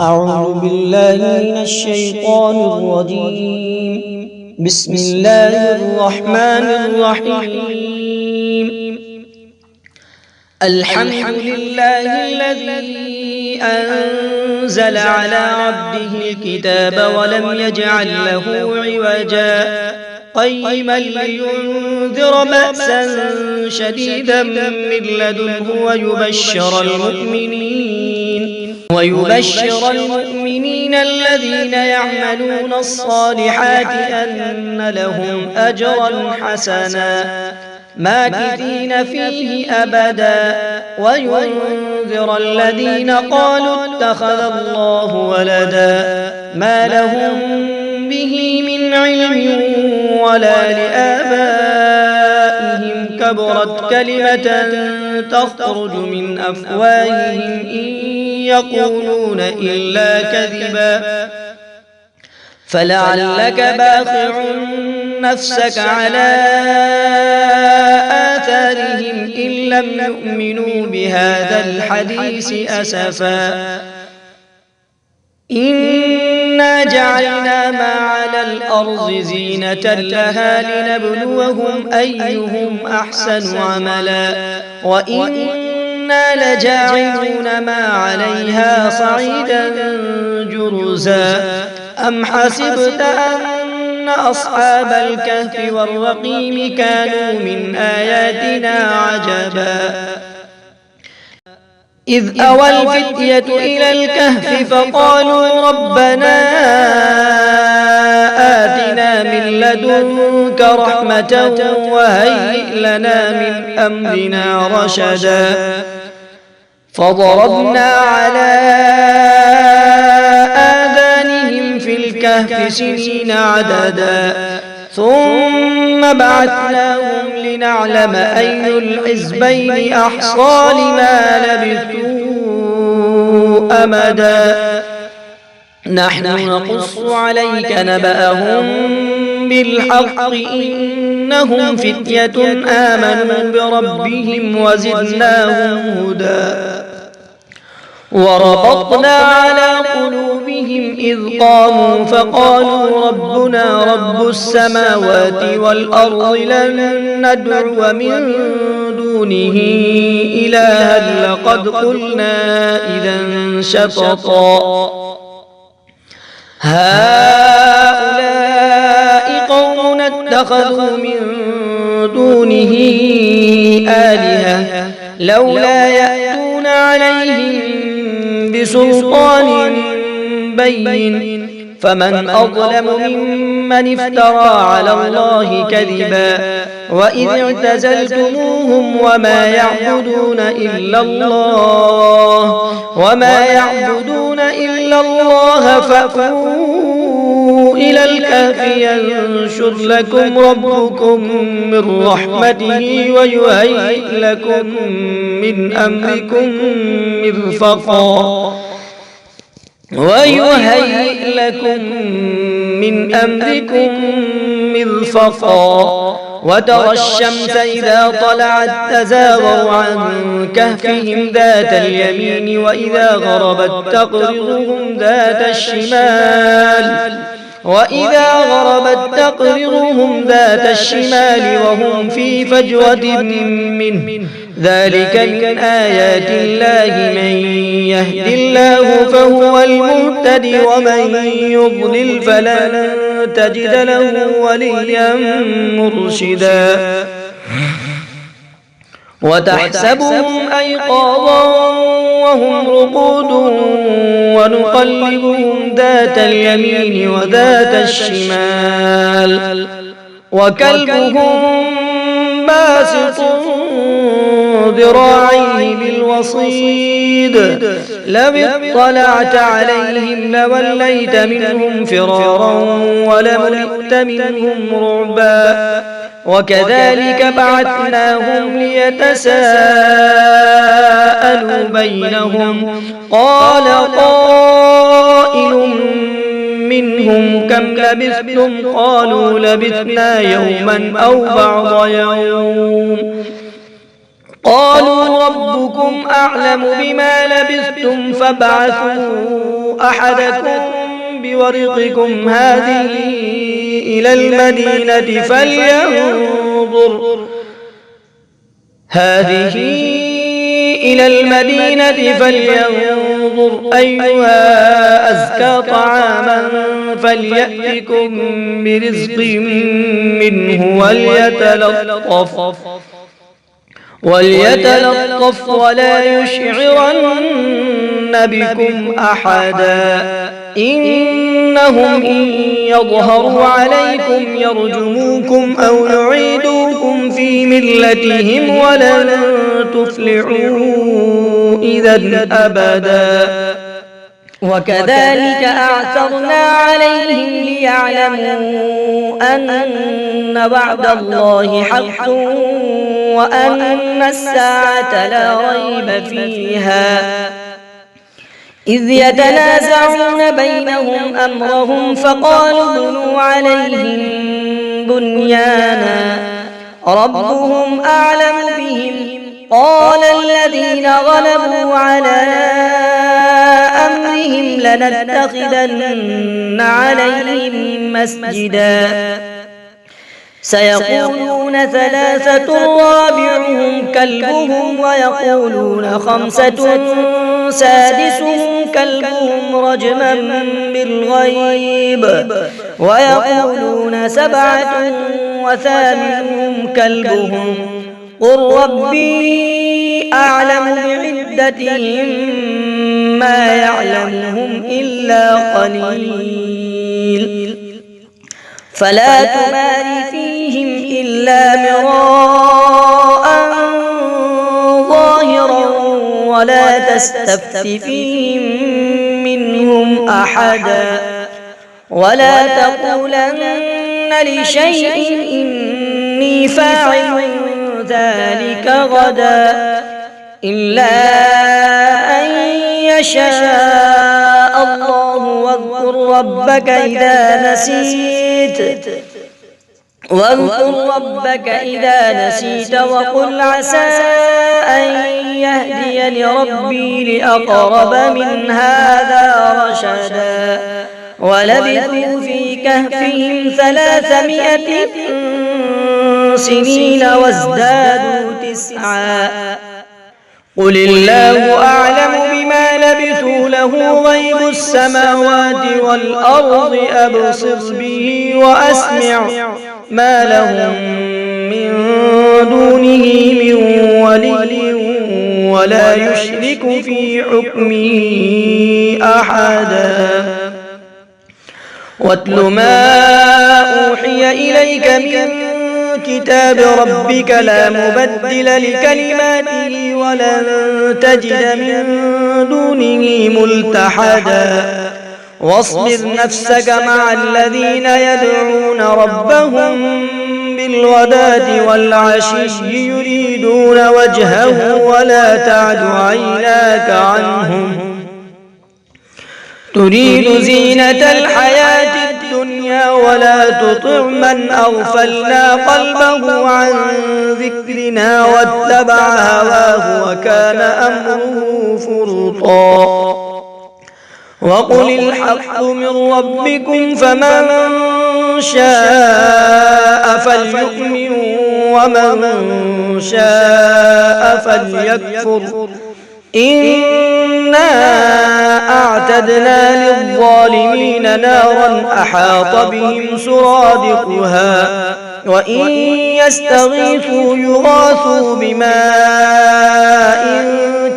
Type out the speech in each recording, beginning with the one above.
أعوذ بالله من الشيطان الرجيم. بسم الله الرحمن الرحيم. الحمد لله الذي أنزل على عبده الكتاب ولم يجعل له عوجا قيما لينذر بأسا شديدا من لدنه ويبشر المؤمنين الذين يعملون الصالحات أن لهم أجرا حسنا ماكثين فيه أبدا وينذر الذين قالوا اتخذ الله ولدا ما لهم به من علم ولا لآبائهم كبرت كلمة تخرج من أفواههم إن يقولون إلا كذبا فلعلك باخع نفسك على آثارهم إن لم يؤمنوا بهذا الحديث أسفا إنا جعلنا ما على الأرض زينة لها لنبلوهم أيهم أحسن عملا وإنا لجاعلون ما عليها صعيدا جرزا أم حسبت أن أصحاب الكهف والرقيم كانوا من آياتنا عجبا إذ أوى الفتية إلى الكهف فقالوا ربنا آتنا من لدنك رحمة وهيئ لنا من أمرنا رشدا فضربنا على آذانهم في الكهف سنين عددا ثم بعثناهم لنعلم أي الحزبين أحصى لما لبثوا أمدا نحن نقص عليك نبأهم بالحق إنهم فتية آمنوا بربهم وزدناهم هدى وربطنا على قلوبهم إذ قاموا فقالوا ربنا رب السماوات والأرض لن ندعو من دونه إلها لقد قلنا إذا شططا هؤلاء قوم اتخذوا من دونه آلهة لولا يأتون عليهم بسلطان بين فمن أظلم ممن افترى على الله كذبا وإذ اعتزلتموهم وما يعبدون إلا الله فأووا إلى الكهف ينشر لكم ربكم من رحمته ويهيئ لكم من أمركم مرفقا وترى الشمس إذا طلعت تزاور عن كهفهم ذات اليمين وإذا غربت تقرضهم ذات الشمال وهم في فجوة منه ذلك من آيات الله من يهد الله فهو المهتد ومن يضلل فلن تجد له وليا مرشدا وتحسبهم أيقاظا وهم رقود ونقلبهم ذات اليمين وذات الشمال وكلبهم باسط ذراعيه بالوصيد لو اطلعت عليهم لوليت منهم فرارا ولملئت منهم رعبا وكذلك بعثناهم ليتساءلوا بينهم قال قائل منهم كم لبثتم قالوا لبثنا يوما أو بعض يوم قالوا ربكم أعلم بما لبثتم فابعثوا أحدكم بورقكم هذه إلى المدينة فلينظر أيها أزكى طعاما فليأتكم برزق منه وليتلطف ولا يشعرن بكم أحدا إنهم إن يظهروا عليكم يرجموكم أو يعيدوكم في ملتهم ولن تفلحوا إذا أبدا. وكذلك أعثرنا عليهم ليعلموا أن وعد الله حق وأن الساعة لا ريب فيها إذ يتنازعون بينهم أمرهم فقالوا ابنوا عليهم بنيانا ربهم أعلم بهم قال الذين غلبوا على أمرهم لنتخذن عليهم مسجدا سيقولون ثلاثة رابعهم كلبهم ويقولون خمسة سادسهم كلبهم رجما بالغيب ويقولون سبعة وثامنهم كلبهم قل ربي أعلم بعدتهم ما يعلمهم إلا قليل فلا تمار فيهم إلا مراء ظاهرا ولا تستفت فيهم منهم أحدا ولا تقولن لشيء إني فاعل ذلك غدا إلا أن يشاء الله واذكر ربك إذا نسيت وقل عسى أن يهديني ربي لأقرب من هذا رشدا ولبثوا في كهفهم 300 سنين وازدادوا 9 قل الله أعلم بما لبثوا له غيب السماوات والأرض أبصر به وأسمع ما لهم من دونه من ولي ولا يشرك في حكمه أحدا واتل ما أوحي إليك من كتاب ربك لا مبدل لكلماته ولن تجد من دونه ملتحدا واصبر نفسك مع الذين يدعون ربهم بالغداة والعشي يريدون وجهه ولا تعد عيناك عنهم تريد زينة الحياة الدنيا ولا تطع من أغفلنا قلبه عن ذكرنا واتبع هواه وكان أمره فرطا وقل الحق من ربكم فمن شاء فليؤمن ومن شاء فليكفر إنا أعتدنا للظالمين نارا أحاط بهم سرادقها وإن يستغيثوا يغاثوا بماء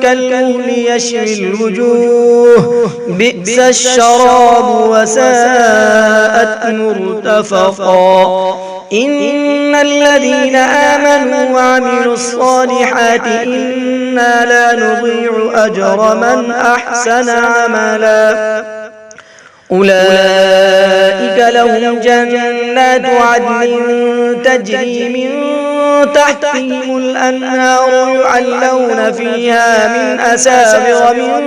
كالمهل يشوي الوجوه بئس الشراب وساءت مرتفقا إن الذين آمنوا وعملوا الصالحات إنا لا نضيع أجر من أحسن عملا أولئك لهم جنات عدن تجري من تحتهم الأنهار يحلون فيها من أساور من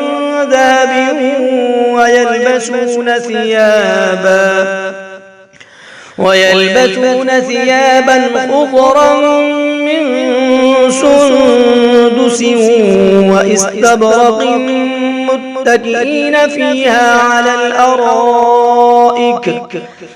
ذهب ويلبسون ثيابا خضرا من سندس وإستبرق متكئين فيها على الأرائك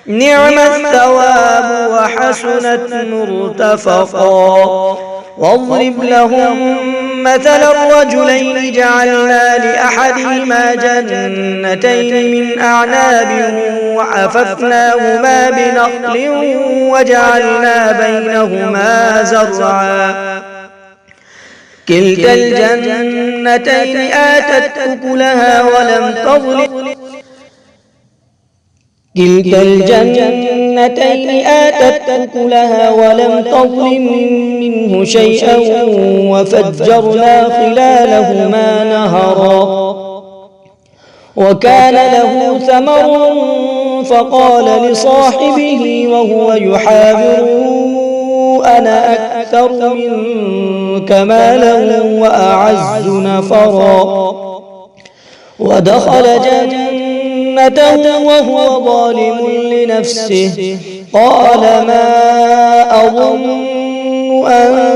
نعم الثواب وحسنت مرتفقا واضرب لهم مثل الرجلين جعلنا لأحدهما جنتين من أعناب وحففناهما بنخل وجعلنا بينهما زرعا كلتا الجنتين آتت أكلها ولم تظلم منه شيئا وفجرنا خلالهما نهرا وكان له ثمر فقال لصاحبه وهو يحاوره أنا أكثر منك مالا وأعز نفرا ودخل جنته وهو ظالم لنفسه قال ما أظن أن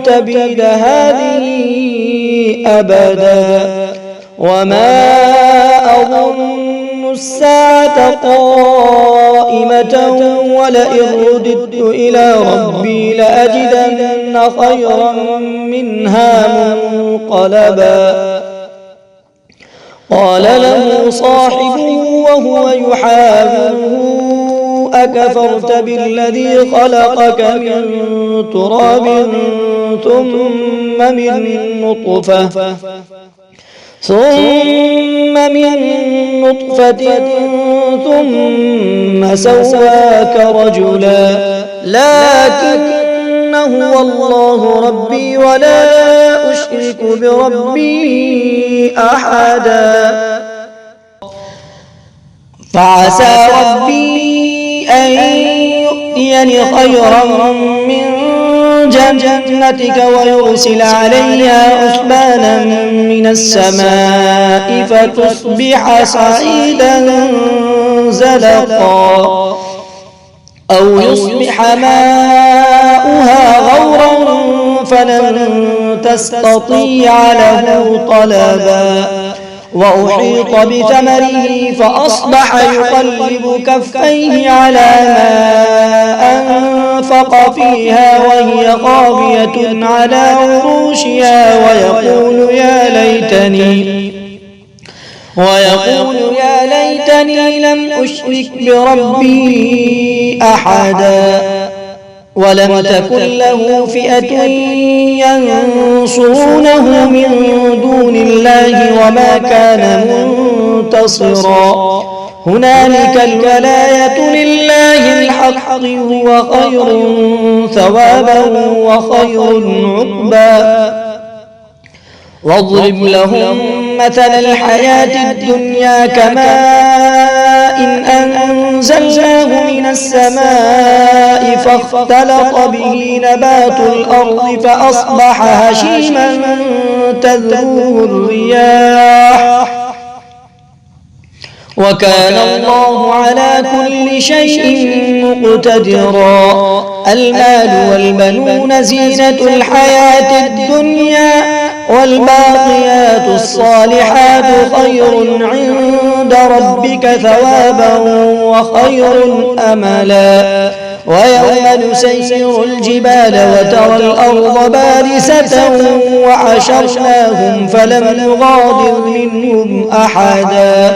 تبيد هذه أبدا وما أظن الساعة قائمة ولئن رددت إلى ربي لأجدن خيرا منها منقلبا قال له صاحبه وهو يحاوره أكفرت بالذي خلقك من تراب ثم من نطفة ثم سواك رجلا لكن هو الله ربي ولا أشرك بربي أحدا فعسى ربي أن يؤتيني خيرا من جنتك ويرسل عليها حسبانا من السماء فتصبح صعيدا زلقا أو يصبح ماؤها غورا فلن تستطيع له طلبا وأحيط بثمره فأصبح يقلب كفيه على ما أنفق فيها وهي خاوية على عروشها ويقول يا ليتني لم أشرك بربي أحدا ولم تكن له فئة ينصرونه من دون الله وما كان منتصرا هنالك الولاية لله الحق هو خير ثوابا وخير عقبا واضرب لهم مثل الحياة الدنيا كماء إن أنزلناه من السماء فاختلط به نبات الأرض فأصبح هشيما تذروه الرياح وكان الله على كل شيء مقتدرا المال والبنون زينة الحياة الدنيا والباقيات الصالحات خير عند ربك ثوابا وخير أملا ويوم نسير الجبال وترى الأرض بارزة وحشرناهم فلم نغادر منهم أحدا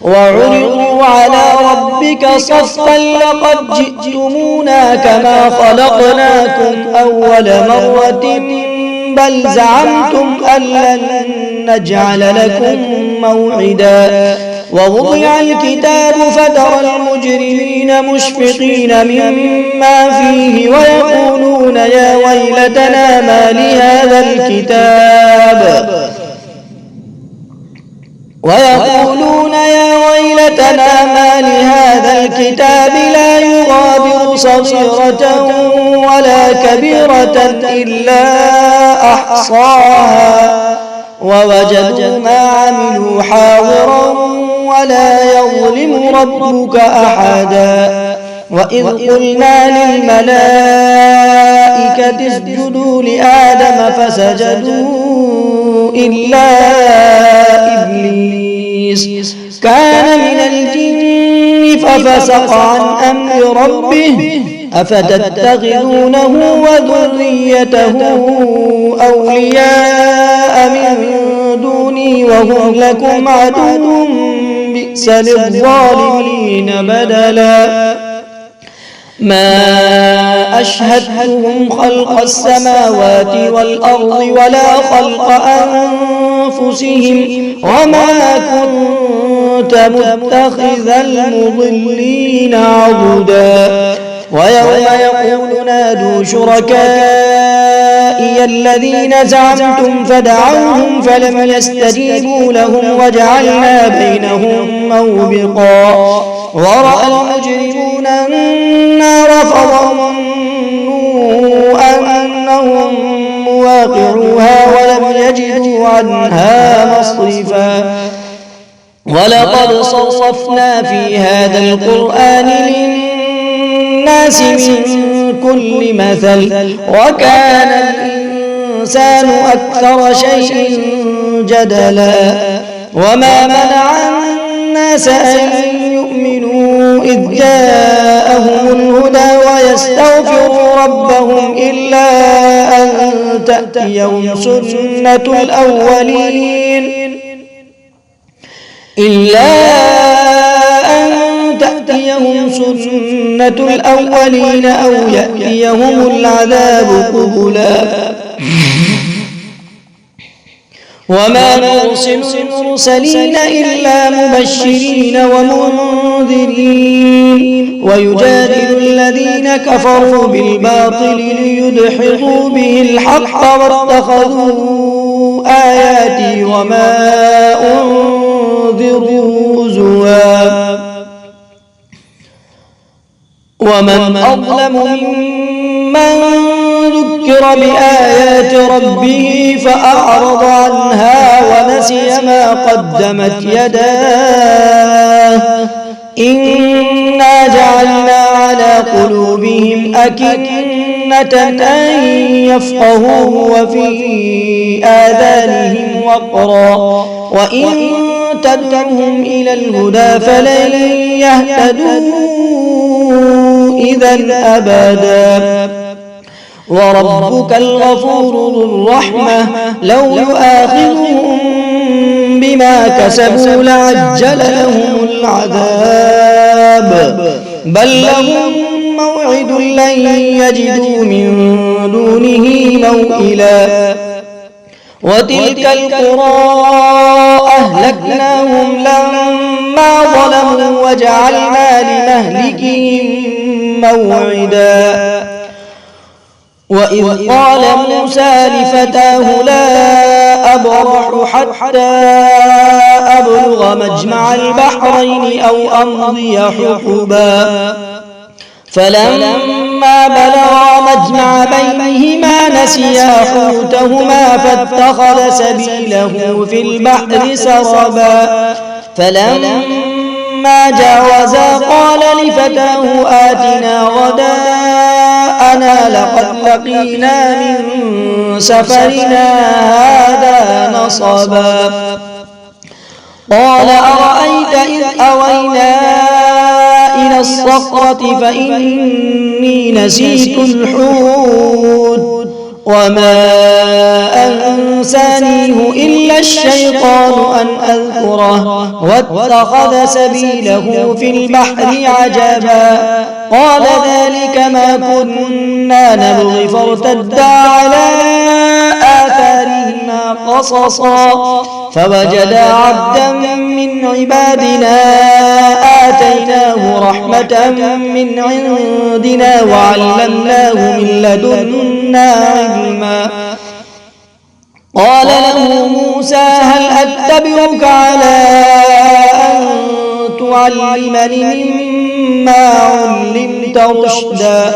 وعرضوا على ربك صفا لقد جئتمونا كما خلقناكم أول مرة بل زعمتم أن لن نجعل لكم موعدا ووضع الكتاب فترى المجرمين مشفقين مما فيه ويقولون يا ويلتنا ما لهذا الكتاب لا يغادر صغيرة ولا كبيرة إلا أحصاها ووجدوا ما عملوا حاضرا ولا يظلم ربك أحدا وإذ قلنا للملائكة اسجدوا لآدم فسجدوا إلا إبليس كان من الجن ففسق عن أمر ربه أفتتخذونه وذريته أولياء من دوني وهم لكم عدو بئس للظالمين بدلا ما أشهدتهم خلق السماوات والأرض ولا خلق أنفسهم وما كنت متخذ المضلين عضدا ويوم يقول نادوا شركائي الذين زعمتم فدعوهم فلم يستجيبوا لهم وجعلنا بينهم موبقا ورأى المجرمون النار فظنوا أنهم مواقعوها ولم يجدوا عنها مصرفا ولقد صرفنا في هذا القرآن للناس من كل مثل وكان الإنسان أكثر شيء جدلا وما منع الناس أن يؤمنوا إذ جاءهم الهدى ويستغفروا ربهم إلا أن تأتيهم سنة الأولين أو يأتيهم العذاب قبلا وما نرسل المرسلين إلا مبشرين ومنذرين ويجادل الذين كفروا بالباطل ليدحضوا به الحق واتخذوا آياتي وما أنذروا هزوا ومن أظلم ممن ذكر بآيات ربه فأعرض عنها ونسي ما قدمت يداه إنا جعلنا على قلوبهم أكنة أن يفقهوه وفي آذانهم وقرا وإن تدعوهم إلى الهدى فلن يهتدوا إذا أبدا وربك الغفور ذو الرحمة لو يؤاخذهم بما كسبوا لعجل لهم العذاب بل لهم موعد لن يجدوا من دونه موئلا وتلك القرى أهلكناهم لما ظلموا وجعلنا لمهلكهم موعدا وإذ قال موسى لفتاه لا أبرح حتى أبلغ مجمع البحرين أو أمضي حقبا فلما بلغا مجمع بينهما نسيا حوتهما فاتخذ سبيله في البحر سربا فلما جاوزا قال لفتاه آتنا غداءنا لقد لقينا من سفرنا هذا نصبا قال أرأيت إذ أوينا إلى الصخرة فإني نسيت الحوت وما أنسانيه إلا الشيطان أن أذكره واتخذ سبيله في البحر عجبا قال ذلك ما كنا نبغي فارتدا على آثارهما قصصا فوجدا عبدا من عبادنا آتيناه رحمة من عندنا وعلمناه من لدنا علما قال له موسى هل أتبعك على أن تعلمني مما علمت رشدا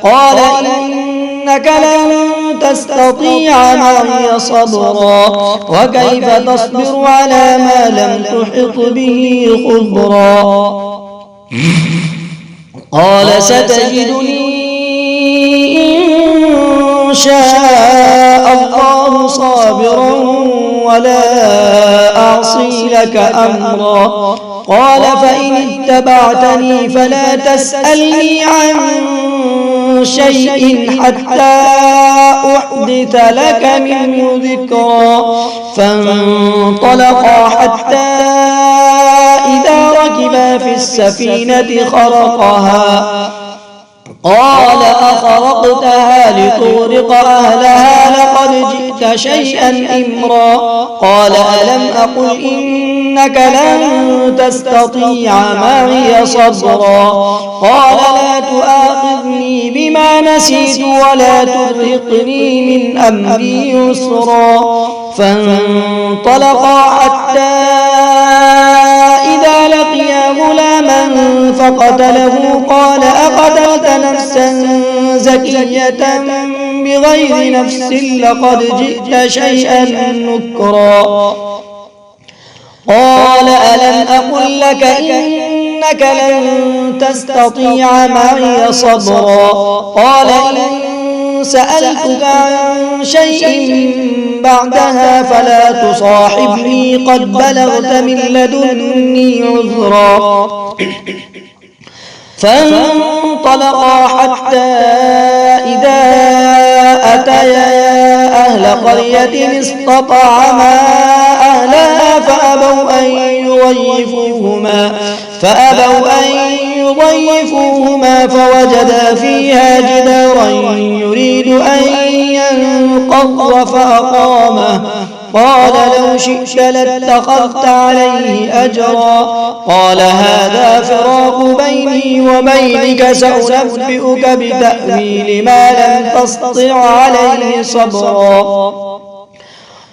قال إنك لن تستطيع معي صبرا وكيف تصبر على ما لم تحط به خبرا قال ستجدني إن شاء الله صابرا ولا أعصي لك أمرا. قال فإن اتبعتني فلا تسألني عن شيء حتى أحدث لك منه ذكرا. فانطلقا حتى إذا ركبا في السفينة خرقها. قال أخرقتها لتغرق أهلها لقد جئت شيئا إمرا. قال ألم أقل إنك لن تستطيع معي صبرا. قال لا تؤاخذني بما نسيت ولا ترهقني من أمري يسرا. فانطلقا حتى إذا لقيا غلاما فقتله. قال أقتلت نفسا زكية بغير نفس لقد جئت شيئا نكرا. قال ألم أقل لك إنك لن تستطيع معي صبرا. قال إن سألتك عن شيء بعدها فلا تصاحبني قد بلغت من لدني عذرا. فانطلقا حتى إذا أتيا أهل قرية استطعما أهلها فأبوا أن يضيفوهما فوجدا فيها جدارا يريد أن ينقض فأقامه. قال لو شئت لاتخذت عليه أجرا. قال هذا فراق بيني وبينك سأنبئك بتأويل ما لم تسطع عليه صبرا.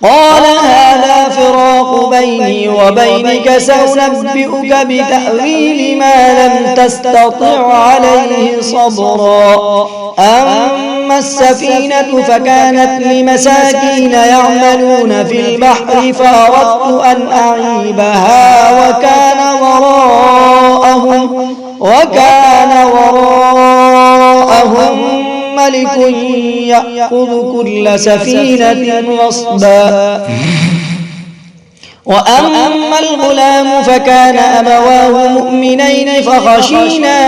قال هذا فراق بيني وبينك سأنبئك بتأويل ما لم تستطع عليه صبرا. أما السفينة فكانت لمساكين يعملون في البحر فأردت أن أعيبها وكان وراءهم ملك يأخذ كل سفينة غصبا. وأما الغلام فكان أبواه مؤمنين فخشينا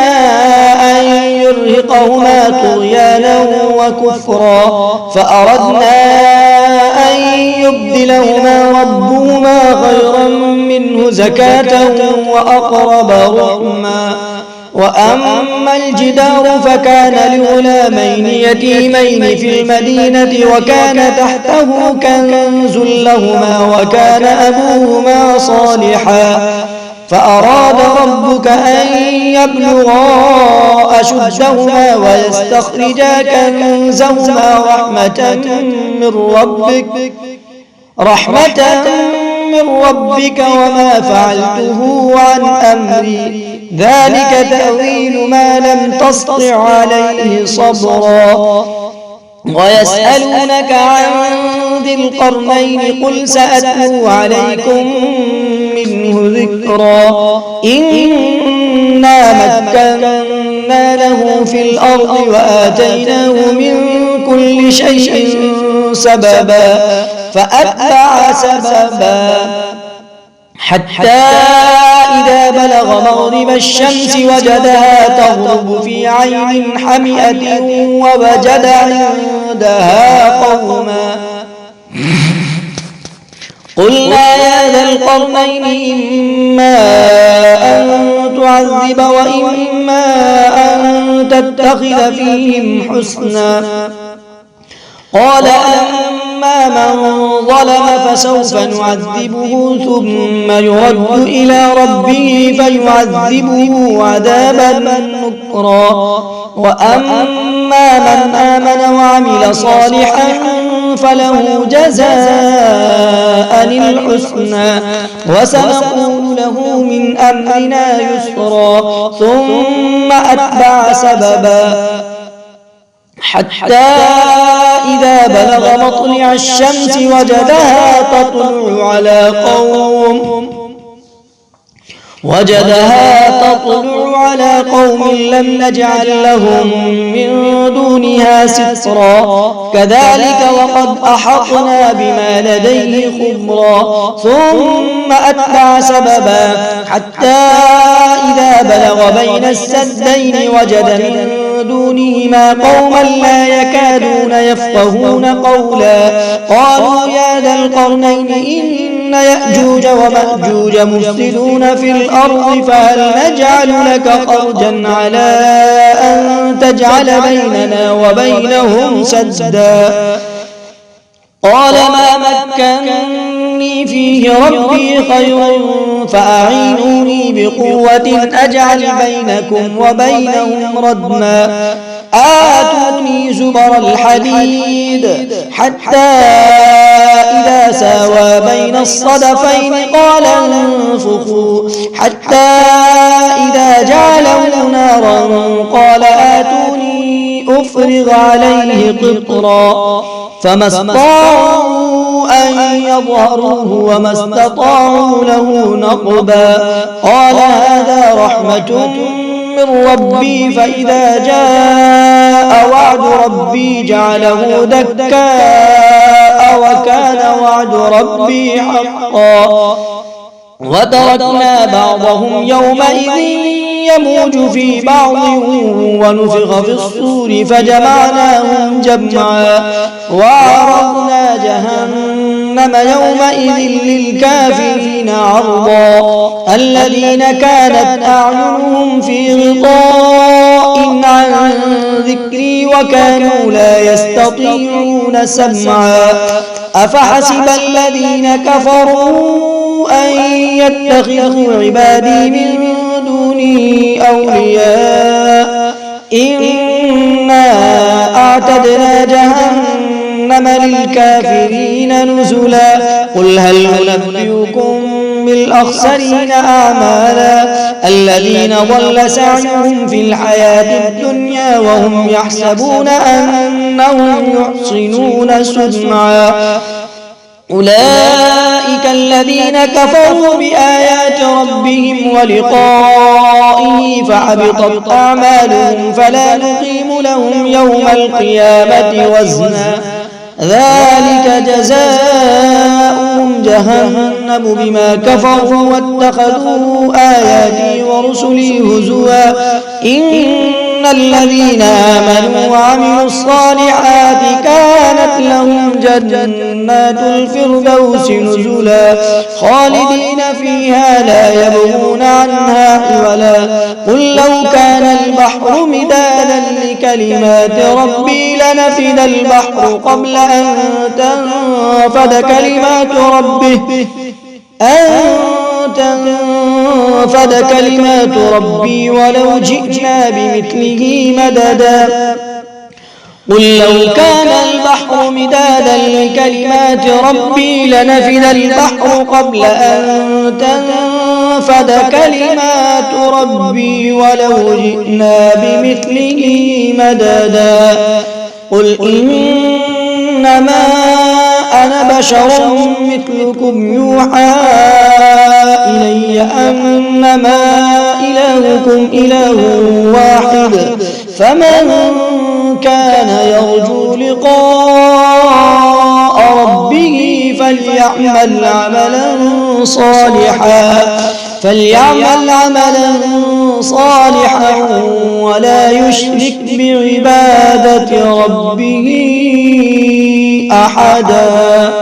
أن يرهقهما طغيانا وكفرا فأردنا أن يبدلهما ربهما خيرا منه زكاة وأقرب رحما. وأما الجدار فكان لغلامين يتيمين في المدينة وكان تحته كنز لهما وكان أبوهما صالحا. فأراد ربك أن يبلغا أشدهما ويستخرجا كنزهما رحمة من ربك وما فعلته عن أمري ذلك تأويل ما لم تسطع عليه صبرا. ويسألونك عن ذي القرنين قل سأتلو عليكم منه ذكرا. إنا مكنا له في الأرض وآتيناه من كل شيء سببا فأتبع سببا حتى إذا بلغ مغرب الشمس وجدها تغرب في عين حمئة ووجد عندها قوما. قلنا يا ذا القرنين إما أن تعذب وإما أن تتخذ فيهم حسنا. قال أما من ظلم فسوف نعذبه ثم يرد إلى ربه فيعذبه عذابا نكرا. وأما من آمن وعمل صالحا فله جزاء الحسنى وسنقول له من أمرنا يسرا. ثم أتبع سببا حتى إذا بلغ مطلع الشمس وجدها تطلع على قوم وجدها تطلع على قوم لم نجعل لهم من دونها سترا كذلك وقد أحطنا بما لديه خبرا ثم أتبع سببا حتى إذا بلغ بين السدين وجد من دونهما قوما لا يكادون يفقهون قولا قالوا يا ذا القرنين إن يأجوج ومأجوج مفسدون في الأرض فهل نجعل لك خرجا على أن تجعل بيننا وبينهم سدا قال ما مكنني فيه ربي خير فأعينوني بقوة أجعل بينكم وبينهم ردما آتوني زبر الحديد حتى إذا ساوى بين الصدفين قال انفخوا حتى إذا جعله نارا قال آتوني أفرغ عليه قطرا فما استطاعوا أن يظهروه وما استطاعوا له نقبا قال هذا رحمة من ربي فإذا جاء وعد ربي جعله دكاء وكان وعد ربي حقا وتركنا بعضهم يومئذ يموج في بعض ونفخ في الصور فجمعناهم جمعا وعرضنا جهنم يومئذ للكافرين عرضا الذين كانت أعينهم في غطاء عن ذكري وكانوا لا يستطيعون سمعا أفحسب الذين كفروا أن يتخذوا عبادي من دوني أولياء إنا أعتدنا جهنم للكافرين نزلا قل هل ننبئكم بالأخسرين أعمالا الذين ضل سعيهم في الحياة الدنيا وهم يحسبون أنهم يحسنون صنعا أولئك الذين كفروا بآيات ربهم ولقائه فحبطت أعمالهم فلا نقيم لهم يوم القيامة وزنا ذلك جزاؤهم جهنم بما كفروا واتخذوا آياتي ورسلي هزوا إن الذين آمنوا وعملوا الصالحات كانت لهم جنات الفردوس نزلا خالدين فيها لا يبغون عنها حولا قل لو كان البحر مدادا لكلمات ربي لنفد البحر قبل أن تنفد كلمات ربي ولو جئنا بمثله مددا قل لو كان البحر مدادا لكلمات ربي لنفد البحر قبل أن تنفد كلمات ربي ولو جئنا بمثله مددا قل إنما أنا بشر مثلكم يوحى إلي أنما إلهكم إله واحد فمن كان يرجو لقاء ربه فليعمل عملا صالحا ولا يشرك بعبادة ربه أحدا.